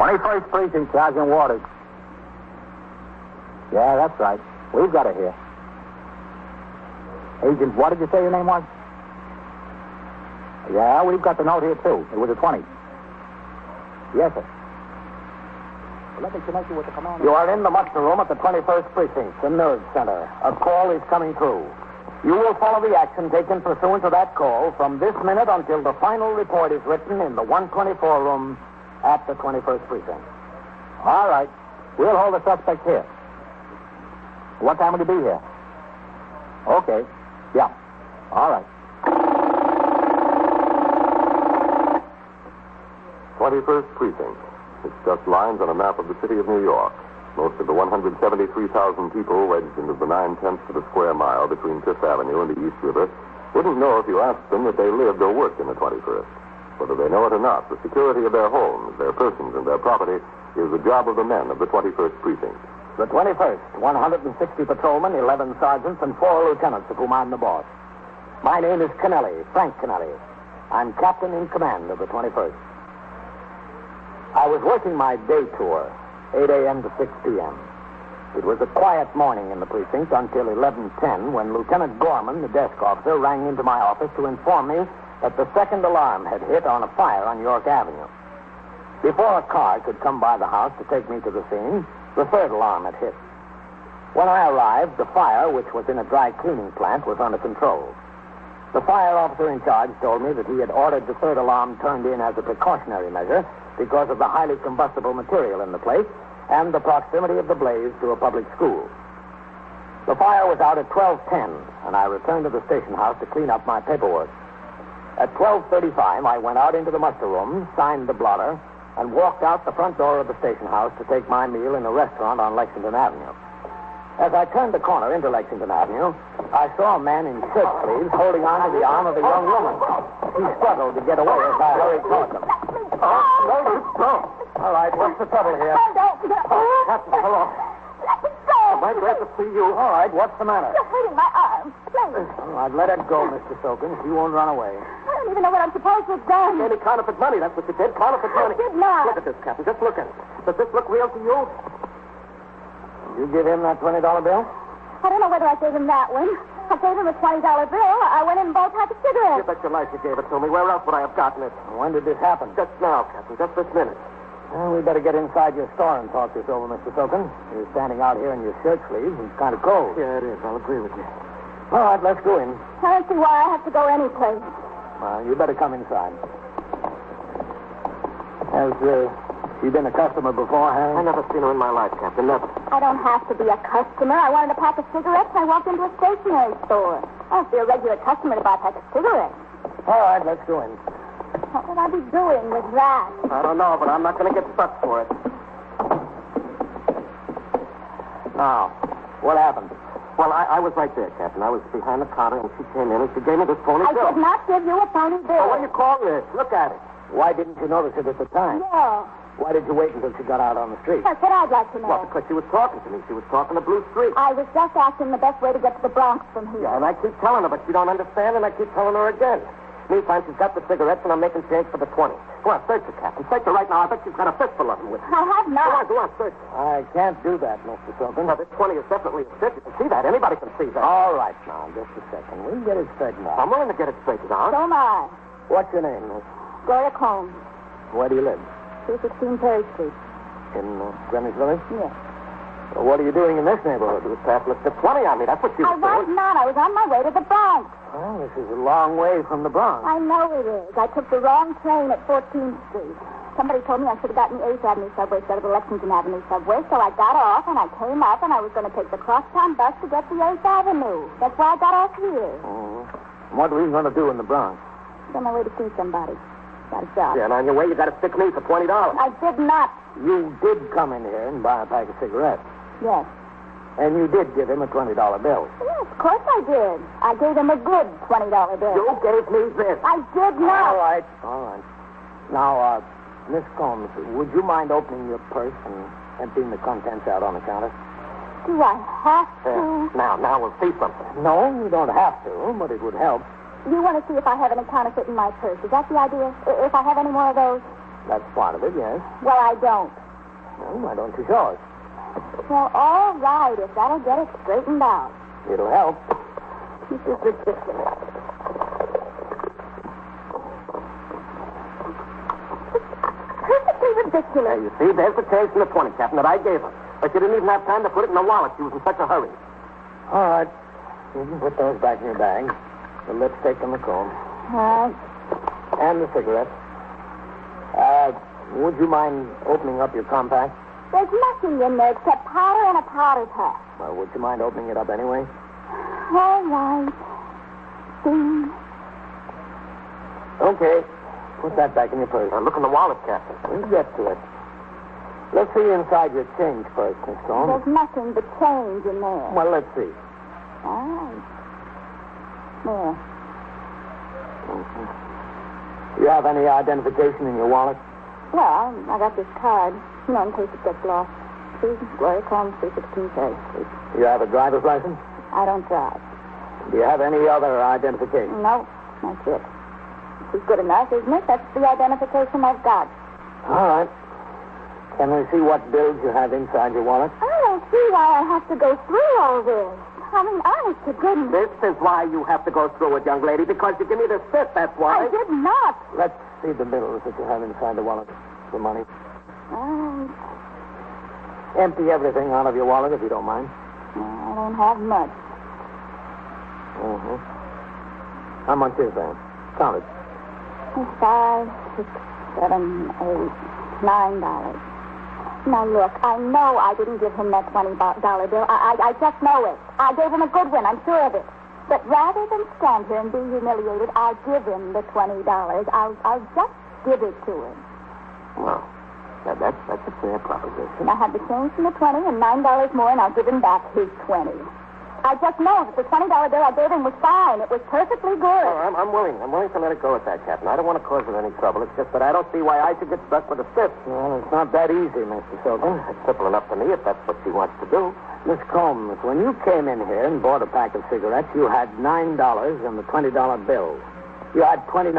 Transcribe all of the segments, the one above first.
21st Precinct, Sergeant Waters. Yeah, that's right. We've got her here. Agent, what did you say your name was? Yeah, we've got the note here, too. It was a 20. Yes, sir. Well, let me connect you with the commander. You are in the muster room at the 21st Precinct, the nerve center. A call is coming through. You will follow the action taken pursuant to that call from this minute until the final report is written in the 124 room at the 21st Precinct. All right. We'll hold the suspect here. What time will you be here? Okay. Yeah. All right. 21st Precinct. It's just lines on a map of the city of New York. Most of the 173,000 people wedged into the 9/10 of a square mile between Fifth Avenue and the East River wouldn't know if you asked them that they lived or worked in the 21st. Whether they know it or not, the security of their homes, their persons, and their property is the job of the men of the 21st Precinct. The 21st, 160 patrolmen, 11 sergeants, and 4 lieutenants, of whom I'm the boss. My name is Kennelly, Frank Kennelly. I'm captain in command of the 21st. I was working my day tour, 8 a.m. to 6 p.m. It was a quiet morning in the precinct until 11:10 when Lieutenant Gorman, the desk officer, rang into my office to inform me that the second alarm had hit on a fire on York Avenue. Before a car could come by the house to take me to the scene, the third alarm had hit. When I arrived, the fire, which was in a dry cleaning plant, was under control. The fire officer in charge told me that he had ordered the third alarm turned in as a precautionary measure because of the highly combustible material in the place and the proximity of the blaze to a public school. The fire was out at 12:10, and I returned to the station house to clean up my paperwork. At 12:35, I went out into the muster room, signed the blotter, and walked out the front door of the station house to take my meal in a restaurant on Lexington Avenue. As I turned the corner into Lexington Avenue, I saw a man in shirt sleeves holding on to the arm of a young woman. He struggled to get away as I hurried toward him. No. All right, what's the trouble here? Captain, hello. Let me go. Am I glad to see you? All right, what's the matter? You're hurting my arm. Please. All right, let it go, Mr. Sokins. You won't run away. I don't even know what I'm supposed to have done. Any counterfeit money, that's what you did. Counterfeit money. I did not. Look at this, Captain. Just look at it. Does this look real to you? You give him that $20 bill? I don't know whether I gave him that one. I gave him a $20 bill. I went in and bought a pack of cigarettes. You bet your life you gave it to me. Where else would I have gotten it? When did this happen? Just now, Captain. Just this minute. Well, we better get inside your store and talk this over, Mr. Sokin. You're standing out here in your shirt sleeves. It's kind of cold. Yeah, it is. I'll agree with you. All right, let's go in. I don't see why I have to go any place. Well, you better come inside. Has she been a customer before, Harry? I've never seen her in my life, Captain. Never. I don't have to be a customer. I wanted a pack of cigarettes, and I walked into a stationery store. I have to be a regular customer to buy a pack of cigarettes. All right, let's go in. What would I be doing with that? I don't know, but I'm not going to get stuck for it. Now, what happened? Well, I was right there, Captain. I was behind the counter, and she came in, and she gave me this phony bill. I did not give you a phony bill. Well, what do you call this? Look at it. Why didn't you notice it at the time? Yeah. Why did you wait until she got out on the street? That's what I'd like to know. Well, because she was talking to me. She was talking to Blue Street. I was just asking the best way to get to the Bronx from here. Yeah, and I keep telling her, but she don't understand, and I keep telling her again. Meantime, she's got the cigarettes, and I'm making change for the 20. Go on, search her, Captain. Search her right now. I bet she's got a fistful of them with her. I have not. Go on, search her. I can't do that, Mr. Silver. Now, this 20 is definitely a stick. You can see that. Anybody can see that. All right, now, just a second. We'll get it straightened out. I'm willing to get it straightened out. So am I. What's your name, Miss? Gloria Combs. Where do you live? 216 Perry Street. In Greenwich Village? Yes. Well, what are you doing in this neighborhood? This past left the 20 on me. That's what you were doing. I was not. I was on my way to the Bronx. Well, this is a long way from the Bronx. I know it is. I took the wrong train at 14th Street. Somebody told me I should have gotten the 8th Avenue subway instead of the Lexington Avenue subway, so I got off and I came up and I was going to take the crosstown bus to get to 8th Avenue. That's why I got off here. Oh. What were you going to do in the Bronx? On my way to see somebody. Got a job. Yeah, and on your way you got to stick me for $20. I did not. You did come in here and buy a pack of cigarettes. Yes. And you did give him a $20 bill. Yes, of course I did. I gave him a good $20 bill. You gave me this. I did not. All right. Now, Miss Combs, would you mind opening your purse and emptying the contents out on the counter? Do I have to? Now we'll see something. No, you don't have to, but it would help. You want to see if I have any counterfeit in my purse. Is that the idea? If I have any more of those? That's part of it, yes. Well, I don't. Well, why don't you show us? Well, all right, if that'll get it straightened out. It'll help. This is ridiculous. Perfectly ridiculous. There, you see, there's the change from the 20, Captain, that I gave her. But you didn't even have time to put it in the wallet. She was in such a hurry. All right. You can put those back in your bag. The lipstick and the comb. All right. And the cigarettes. Would you mind opening up your compact? There's nothing in there except powder and a powder puff. Well, would you mind opening it up anyway? All right. See? Okay. Put that back in your purse. Look in the wallet, Captain. We'll get to it. Let's see inside your change first, Miss Stone. There's nothing but change in there. Well, let's see. All right. There. Okay. Do you have any identification in your wallet? Well, I got this card, in case it gets lost. See, Gloria Combs, 316 Church Street. Do you have a driver's license? I don't drive. Do you have any other identification? No, that's it. She's good enough, isn't it? That's the identification I've got. All right. Can we see what bills you have inside your wallet? I don't see why I have to go through all this. I mean, honest to goodness. This is why you have to go through it, young lady, because you give me the stiff, that's why. I did not. Let's see the bills that you have inside the wallet. The money. Empty everything out of your wallet, if you don't mind. I don't have much. Mm-hmm. How much is that? Count it. $5, $6, $7, $8, $9. Now, look, I know I didn't give him that $20 bill. I just know it. I gave him a good one, I'm sure of it. But rather than stand here and be humiliated, I'll give him the $20. I'll just give it to him. Well, that's a fair proposition. I have the change from the 20 and $9 more, and I'll give him back his 20. I just know that the $20 bill I gave him was fine. It was perfectly good. Oh, I'm willing. I'm willing to let it go at that, Captain. I don't want to cause her any trouble. It's just that I don't see why I should get stuck with a stiff. Well, it's not that easy, Mr. Silver. It's simple enough to me if that's what she wants to do. Miss Combs, when you came in here and bought a pack of cigarettes, you had $9 and the $20 bill. You had $29,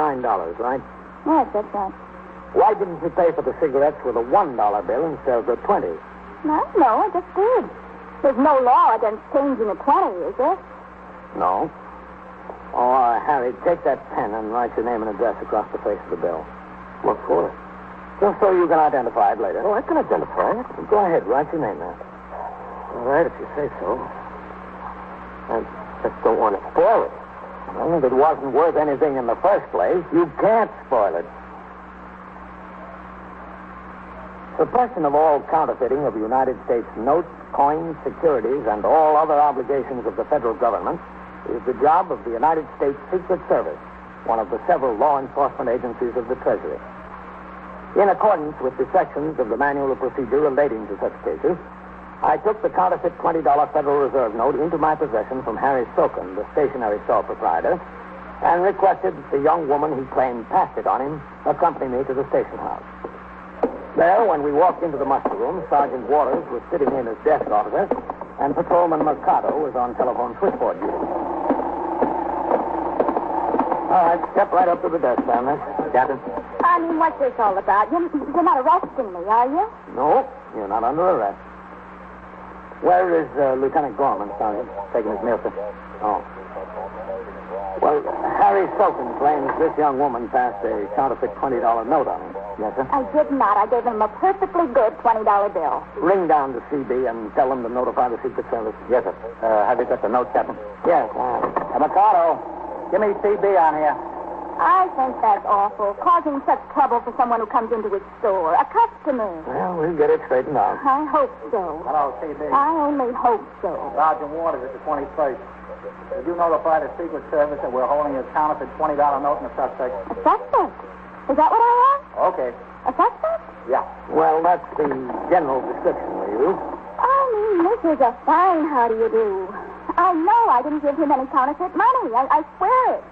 right? Yes, that's right. Why didn't you pay for the cigarettes with a $1 bill instead of the 20? No, I just did. There's no law against changing a 20, is there? No. Oh, Harry, take that pen and write your name and address across the face of the bill. What for? Just so you can identify it later. Oh, I can identify it. Go ahead, write your name there. All right, if you say so. I just don't want to spoil it. Well, if it wasn't worth anything in the first place, you can't spoil it. Suppression of all counterfeiting of United States notes, coins, securities, and all other obligations of the federal government is the job of the United States Secret Service, one of the several law enforcement agencies of the Treasury. In accordance with the sections of the Manual of Procedure relating to such cases, I took the counterfeit $20 Federal Reserve note into my possession from Harry Soken, the stationery store proprietor, and requested that the young woman he claimed passed it on him accompany me to the station house. There, when we walked into the muster room, Sergeant Waters was sitting in as desk officer, and Patrolman Mercado was on telephone switchboard duty. All right, step right up to the desk, Stanley. Captain? I mean, what's this all about? You're not arresting me, are you? No, you're not under arrest. Where is Lieutenant Gorman, Sergeant? Taking his meal, sir. Oh. Well, Harry Soken claims this young woman passed a counterfeit $20 note on him. Yes, sir? I did not. I gave him a perfectly good $20 bill. Ring down to CB and tell them to notify the Secret Service. Yes, sir. Have you got the note, Captain? Yes. Mercado, give me CB on here. I think that's awful, causing such trouble for someone who comes into his store. A customer. Well, we'll get it straightened out. I hope so. Hello, CB. I only hope so. Sergeant Waters at the 21st. Did you notify the Secret Service that we're holding a counterfeit $20 note in the suspect? A suspect? Is that what I asked? Okay. A suspect? Yeah. Well, that's the general description we use. I mean, this is a fine how do you do. I know I didn't give him any counterfeit money. I swear it.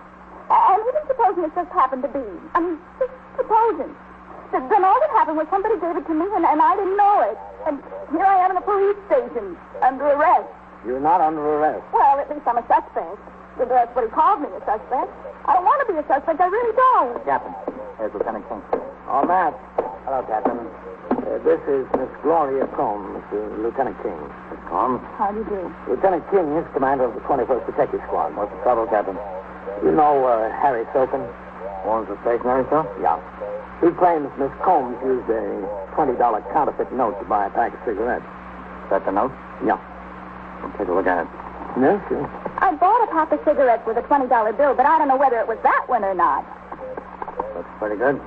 And even supposing it just happened to be. I mean, just supposing. Then all that happened was somebody gave it to me and I didn't know it. And here I am in a police station, under arrest. You're not under arrest. Well, at least I'm a suspect. That's what he called me, a suspect. I don't want to be a suspect. I really don't. Captain, Here's Lieutenant King. Oh, Matt. Hello, Captain. This is Miss Gloria Combs, Lieutenant King. Miss Combs? How do you do? Lieutenant King is commander of the 21st Detective Squad. What's the trouble, Captain? You know Harry Sopen? Owns the stationery store? Yeah. He claims Miss Combs used a $20 counterfeit note to buy a pack of cigarettes. Is that the note? Yeah. I'll take a look at it. Yes, sure. I bought a pack of cigarettes with a $20 bill, but I don't know whether it was that one or not. Looks pretty good.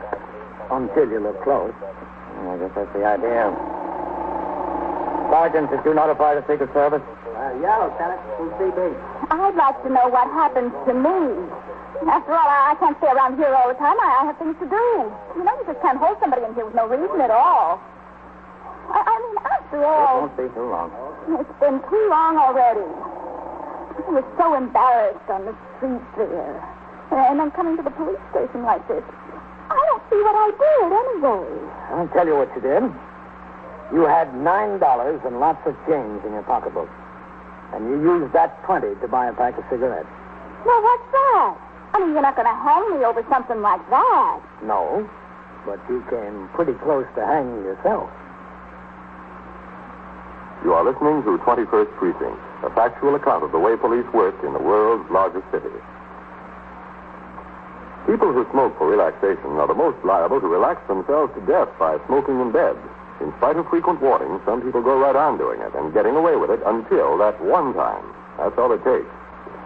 Until you look close. I guess that's the idea. Sergeant, did you notify the Secret Service? Yeah, Lieutenant. Who's CB? I'd like to know what happens to me. After all, I can't stay around here all the time. I have things to do. You know, you just can't hold somebody in here with no reason at all. I mean, after all... It won't be too long. It's been too long already. I was so embarrassed on the street there. And I'm coming to the police station like this. I don't see what I did anyway. I'll tell you what you did. You had $9 and lots of change in your pocketbook. And you used that 20 to buy a pack of cigarettes. Well, what's that? I mean, you're not going to hang me over something like that. No, but you came pretty close to hanging yourself. You are listening to 21st Precinct, a factual account of the way police work in the world's largest city. People who smoke for relaxation are the most liable to relax themselves to death by smoking in bed. In spite of frequent warnings, some people go right on doing it and getting away with it until that one time. That's all it takes.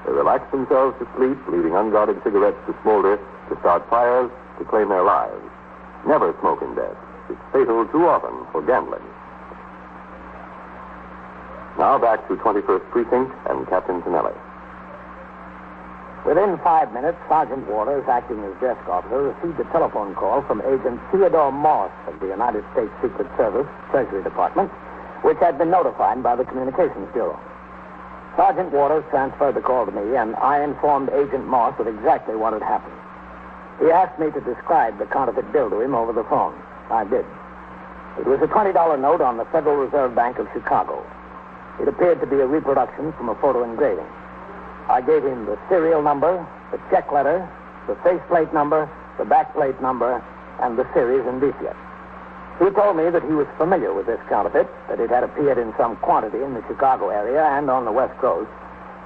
They relax themselves to sleep, leaving unguarded cigarettes to smolder, to start fires, to claim their lives. Never smoke in bed. It's fatal too often for gambling. Now back to 21st Precinct and Captain Kennelly. Within 5 minutes, Sergeant Waters, acting as desk officer, received a telephone call from Agent Theodore Moss of the United States Secret Service, Treasury Department, which had been notified by the Communications Bureau. Sergeant Waters transferred the call to me, and I informed Agent Moss of exactly what had happened. He asked me to describe the counterfeit bill to him over the phone. I did. It was a $20 note on the Federal Reserve Bank of Chicago. It appeared to be a reproduction from a photo engraving. I gave him the serial number, the check letter, the faceplate number, the backplate number, and the series indicia. He told me that he was familiar with this counterfeit, that it had appeared in some quantity in the Chicago area and on the West Coast,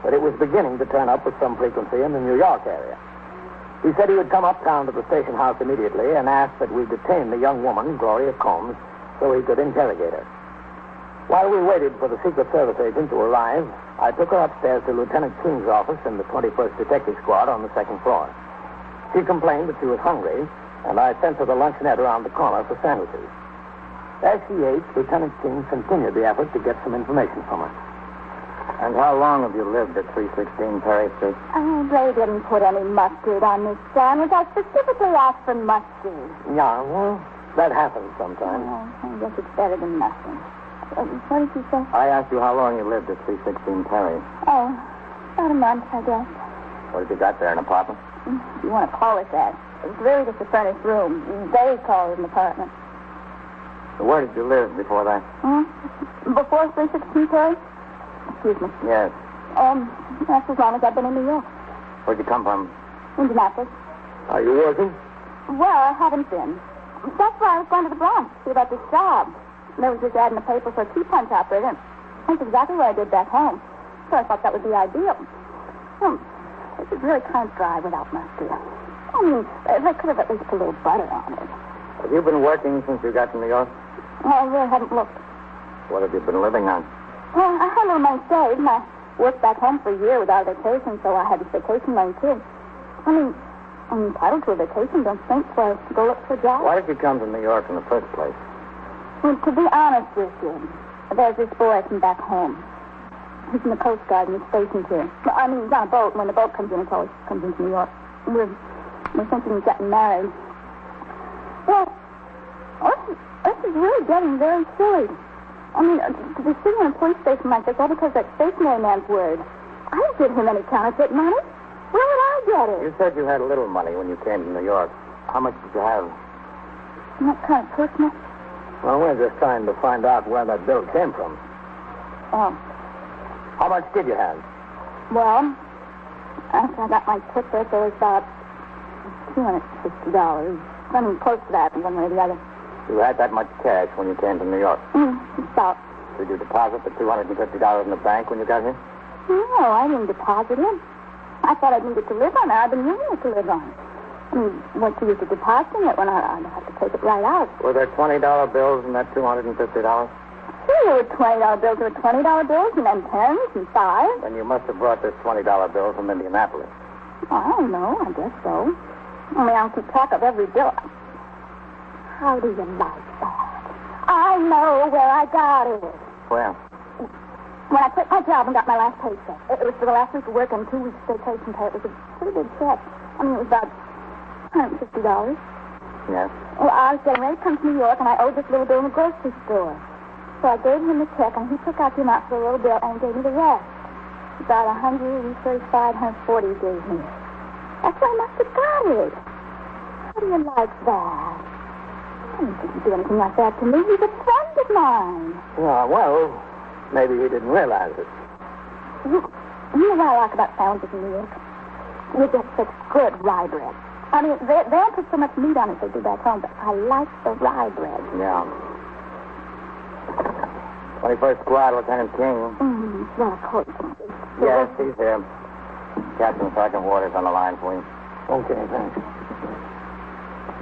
that it was beginning to turn up with some frequency in the New York area. He said he would come uptown to the station house immediately and asked that we detain the young woman, Gloria Combs, so he could interrogate her. While we waited for the Secret Service agent to arrive, I took her upstairs to Lieutenant King's office in the 21st Detective Squad on the second floor. She complained that she was hungry, and I sent her the luncheonette around the corner for sandwiches. As she ate, Lieutenant King continued the effort to get some information from her. And how long have you lived at 316 Perry Street? Oh, they didn't put any mustard on this sandwich. I specifically asked for mustard. Yeah, well, that happens sometimes. Oh, I guess it's better than nothing. What did you say? I asked you how long you lived at 316 Perry. Oh, about a month, I guess. What have you got there, an apartment? If you want to call it that. It's really just a furnished room. They call it an apartment. So where did you live before that? Before 316 Perry? Excuse me. Yes. That's as long as I've been in New York. Where'd you come from? Indianapolis. Are you working? Well, I haven't been. That's why I was going to the Bronx to see about this job. There was this ad in the paper for a tea punch operator. That's exactly what I did back home. So I thought that would be ideal. This is really kind of dry without mustard. I mean, they could have at least put a little butter on it. Have you been working since you got to New York? I really haven't looked. What have you been living on? Well, I had a little money saved, and I worked back home for a year without a vacation, so I had this vacation money, too. I mean, I'm entitled to a vacation, don't you think, so I go look for a job? Why did you come to New York in the first place? Well, to be honest with you, there's this boy from back home. He's in the Coast Guard and he's stationed here. I mean, he's on a boat. When the boat comes in, it always comes into New York. We're thinking of getting married. Well, this is really getting very silly. I mean, to be sitting in a police station like this, all because that stationery man's word. I didn't give him any counterfeit money. Where would I get it? You said you had a little money when you came to New York. How much did you have? Isn't that kind of personal? Well, we're just trying to find out where that bill came from. Oh. How much did you have? Well, after I got my tip there was about $260. Something close to that, one way or the other. You had that much cash when you came to New York. About. Did you deposit the $250 in the bank when you got here? No, I didn't deposit it. I thought I'd need it to live on. I've been using it to live on. I mean, once you used to depositing it, when I'd have to take it right out. Were there $20 bills in that $250? Sure, there were $20 bills. There were $20 bills and then 10s and 5s. Then you must have brought this $20 bill from Indianapolis. I don't know. I guess so. I mean, I'll keep track of every bill. How do you like that? I know where I got it. Where? When I quit my job and got my last paycheck. It was for the last week of work and 2 weeks vacation pay. It was a pretty big check. I mean, it was about $150. Yes. Well, I was getting ready to come to New York, and I owed this little bill in the grocery store. So I gave him the check, and he took out the amount for the little bill and gave me the rest. About $135, $140 he gave me. That's where I must have got it. How do you like that? I didn't do anything like that to me. He's a friend of mine. Yeah, well, maybe he didn't realize it. You know what I like about sandwiches in New York? You get such good rye bread. I mean, they don't put so much meat on it as they do back home, but I like the rye bread. Yeah. 21st Squad, Lieutenant King. Well, of course. Yes, he's here. Captain Sergeant Waters on the line for you. Okay, thanks.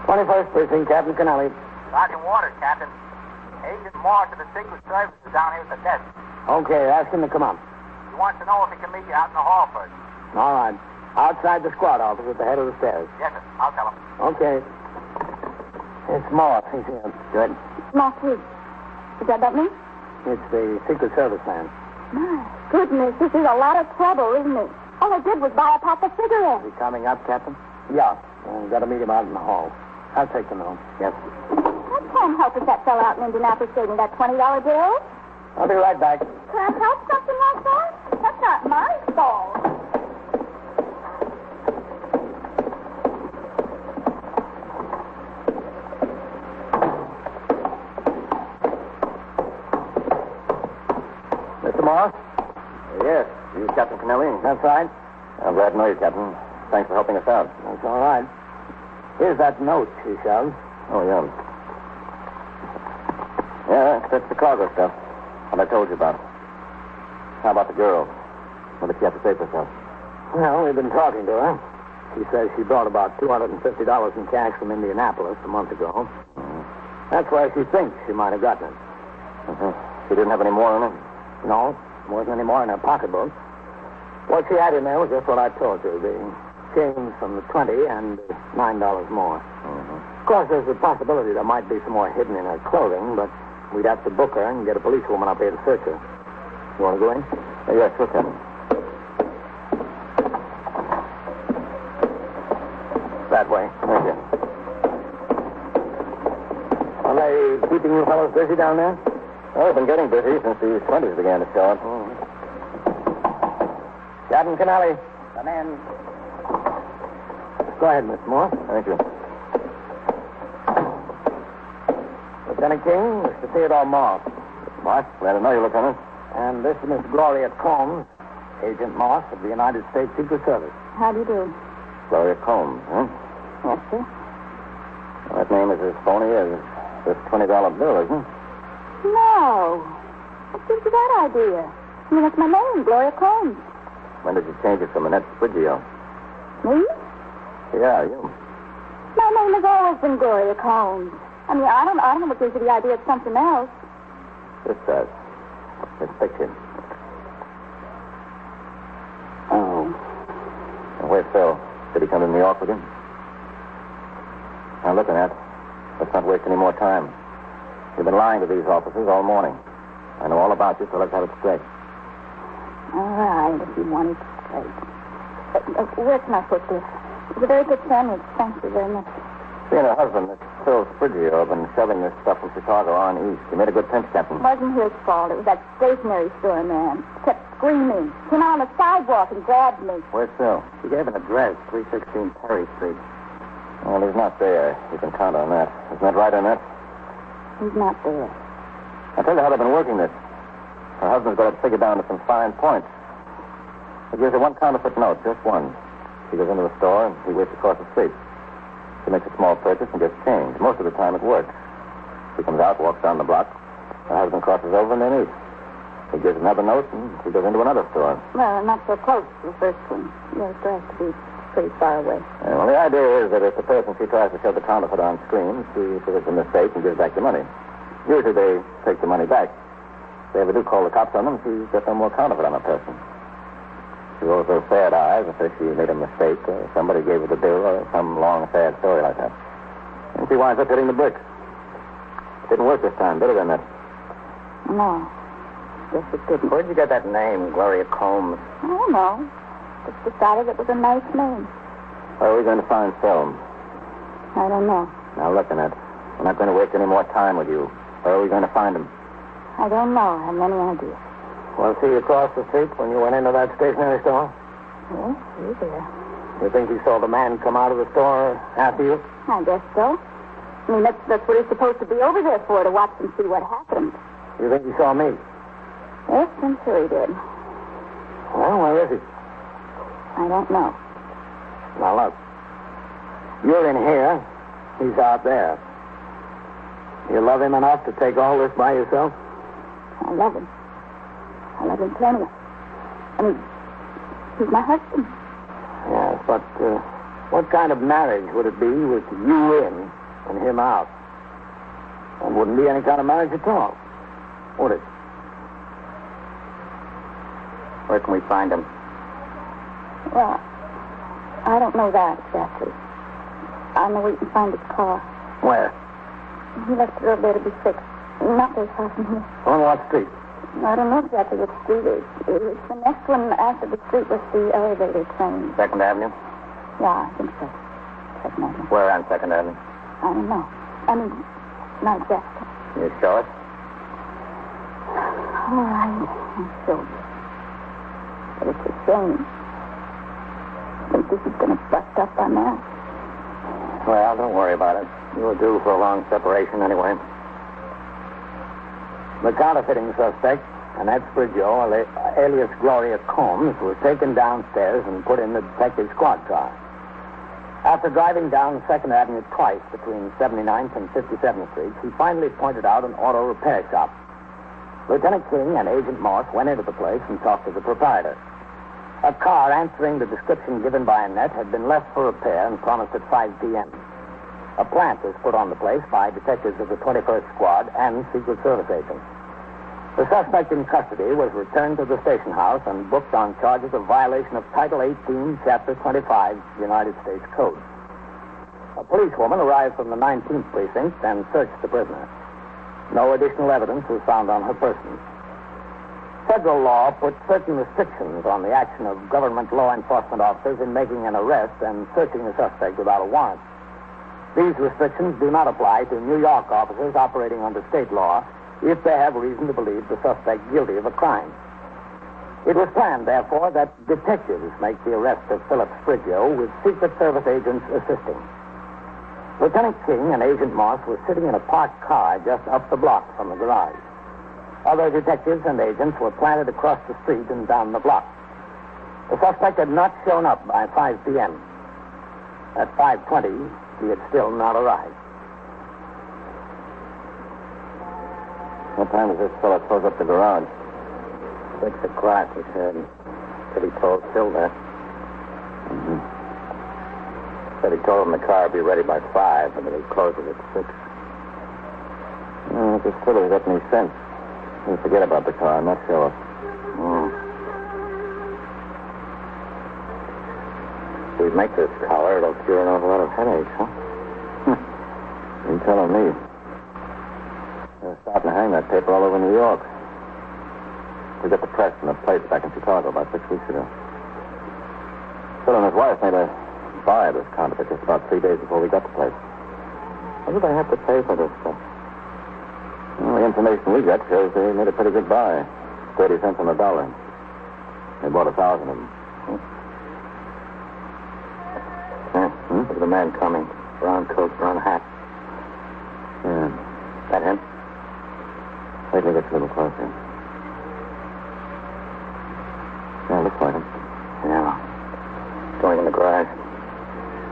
21st Precinct, Captain Kennelly. Sergeant Waters, Captain. Agent Morris of the Secret Service is down here at the desk. Okay, ask him to come up. He wants to know if he can meet you out in the hall first. All right. Outside the squad office at the head of the stairs. Yes, sir. I'll tell him. Okay. It's Morris. He's here. Good. Not you. Is that me? It's the Secret Service man. My goodness, this is a lot of trouble, isn't it? All I did was buy a pack of cigarettes. Is he coming up, Captain? Yeah. Got to meet him out in the hall. I'll take the note. Yes. I can't help if that fella out in Indianapolis gave me that $20 bill. I'll be right back. Can I help something like that? That's not my fault. Mr. Morris? Yes. You Captain Kennelly? That's right. I'm glad to know you, Captain. Thanks for helping us out. That's all right. Here's that note, he shoves. Oh, yeah. Yeah, that's the cargo stuff. What I told you about. How about the girl? What did she have to say for herself? Well, we've been talking to her. She says she brought about $250 in cash from Indianapolis a month ago. That's where she thinks she might have gotten it. She didn't have any more in it? No, wasn't any more in her pocketbook. What she had in there was just what I told you, the change from the 20 and $9 more. Of course, there's a possibility there might be some more hidden in her clothing, but we'd have to book her and get a policewoman up here to search her. You want to go in? Yes, sure, Captain. That way. Thank you. Are they keeping you fellows busy down there? Well, we've been getting busy since these 20s began to show up. Captain Kennelly. Come in. Go ahead, Miss Moore. Thank you. Lieutenant King, Mr. Theodore Moss. Moss, glad to know you, Lieutenant. And this is Miss Gloria Combs, Agent Moss of the United States Secret Service. How do you do? Gloria Combs, huh? Yes, sir. Well, that name is as phony as this $20 bill, isn't it? No. What gives you that idea? I mean, that's my name, Gloria Combs. When did you change it from Annette Sprigio? Me? Yeah, you. My name has always been Gloria Combs. I mean, I don't know what gives you the idea of something else. This does. It's fiction. Oh. And where's Phil? Did he come to New York with you? Now, look, Annette. Let's not waste any more time. You've been lying to these officers all morning. I know all about you, so let's have it straight. All right, if you want it straight. Where can I put this? It's a very good sandwich. Thank you very much. She and her husband, Miss Phil Sprigio, have been shoving this stuff from Chicago on east. You made a good pinch, Captain. It wasn't his fault. It was that stationery store man. Kept screaming. Came out on the sidewalk and grabbed me. Where's Phil? She gave an address, 316 Perry Street. Well, he's not there. You can count on that. Isn't that right, Annette? He's not there. I'll tell you how they've been working this. Her husband's got it figured down to some fine points. He gives her one counterfeit note, just one. She goes into the store, and he waits across the street. She makes a small purchase and gets change. Most of the time it works. She comes out, walks down the block. Her husband crosses over and they meet. He gives another note and she goes into another store. Well, not so close to the first one. The other store has to be pretty far away. Yeah, well, the idea is that if the person she tries to show the counterfeit on screen, she says it's a mistake and gives back the money. Usually they take the money back. If they ever do call the cops on them, she's got no more counterfeit on the person. She rolls those sad eyes and says she made a mistake or somebody gave her the bill or some long, sad story like that. And she winds up hitting the bricks. Didn't work this time, did it, Emmett? No. Guess it didn't. Where'd you get that name, Gloria Combs? I don't know. Just decided it was a nice name. Where are we going to find Film? I don't know. Now, look, Annette, we're not going to waste any more time with you. Where are we going to find him? I don't know. I haven't any idea. Well, see you across the street when you went into that stationery store? Yes, he's there. You think you saw the man come out of the store after you? I guess so. I mean, that's what he's supposed to be over there for, to watch and see what happened. You think he saw me? Yes, I'm sure he did. Well, where is he? I don't know. Now, look. You're in here. He's out there. You love him enough to take all this by yourself? I love him. I love him plenty. I mean, he's my husband. Yes, but what kind of marriage would it be with you in and him out? It wouldn't be any kind of marriage at all, would it? Where can we find him? Well, I don't know that exactly. I know we can find his car. Where? He left it over there to be fixed. Not very far from here. On what street? I don't know exactly what street it is. It's the next one after the street with the elevator train. 2nd Avenue? Yeah, I think so. 2nd Avenue. Where on 2nd Avenue? I don't know. I mean, not exactly. Can you show us? All right. I'll show you. But it's a shame. I think this is going to bust up on that. Well, don't worry about it. You were due for a long separation anyway. The counterfeiting suspect, Annette Sprigio, alias Gloria Combs, was taken downstairs and put in the detective squad car. After driving down 2nd Avenue twice between 79th and 57th Streets, he finally pointed out an auto repair shop. Lieutenant King and Agent Morse went into the place and talked to the proprietor. A car answering the description given by Annette had been left for repair and promised at 5 p.m. A plant was put on the place by detectives of the 21st Squad and Secret Service agents. The suspect in custody was returned to the station house and booked on charges of violation of Title 18, Chapter 25, United States Code. A policewoman arrived from the 19th Precinct and searched the prisoner. No additional evidence was found on her person. Federal law put certain restrictions on the action of government law enforcement officers in making an arrest and searching a suspect without a warrant. These restrictions do not apply to New York officers operating under state law if they have reason to believe the suspect guilty of a crime. It was planned, therefore, that detectives make the arrest of Philip Sprigio with Secret Service agents assisting. Lieutenant King and Agent Moss were sitting in a parked car just up the block from the garage. Other detectives and agents were planted across the street and down the block. The suspect had not shown up by 5 p.m. At 5:20, he had still not arrived. What time does this fellow close up the garage? 6 o'clock, he said. Said he told Silver. Mm-hmm. Said he told him the car would be ready by 5, and that he'd close it at 6. This fellow's got any sense. He'll forget about the car and not show up. If we make this collar, it'll cure an awful lot of headaches, huh? You telling me. They're starting to hang that paper all over New York. We got the press and the plates back in Chicago about 6 weeks ago. Phil and his wife made a buy of this counterfeit just about 3 days before we got the place. What do they have to pay for this stuff? Well, the information we got shows they made a pretty good buy. 30 cents on the dollar. They bought 1,000 of them. Look at the man coming. Brown coat, brown hat. Yeah. That him? Wait till he gets a little closer. Yeah, looks like him. Yeah. Going in the garage.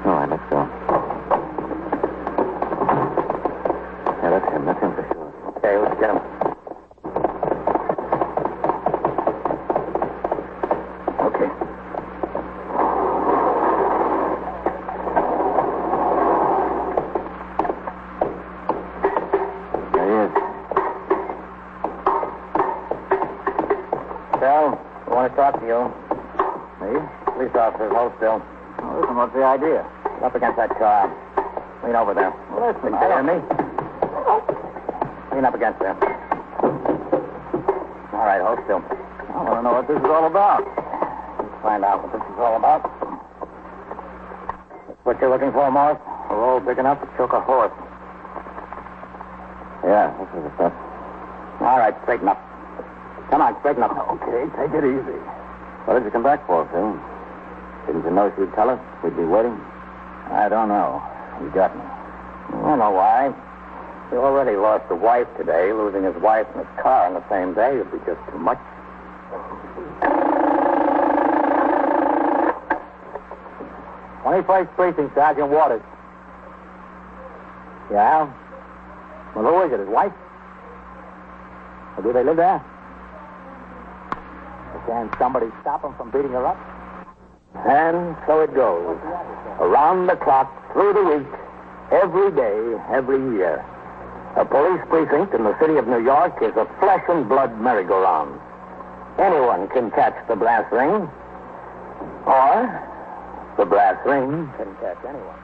All right, let's go. him. That's him for sure. Okay, let's get him. Okay. There he is. Bill, I want to talk to you. Me? Police officer, hold still. Well, listen, what's the idea? Get up against that car. Lean over there. Listen, Can you hear me? Lean up against there. All right, hold still. I want to know what this is all about. Let's find out what this is all about. That's what you're looking for, Morris? A roll big enough to choke a horse. Yeah, this is the stuff. All right, straighten up. Come on, straighten up. Okay, take it easy. What did you come back for, Phil? Didn't you know she'd tell us? We'd be waiting? I don't know. You got me. I know why. He already lost a wife today. Losing his wife and his car on the same day would be just too much. 21st Precinct, Sergeant Waters. Yeah? Well, who is it? His wife? Or do they live there? Can somebody stop him from beating her up? And so it goes. Around the clock, through the week, every day, every year. A police precinct in the city of New York is a flesh and blood merry-go-round. Anyone can catch the brass ring, or the brass ring can catch anyone.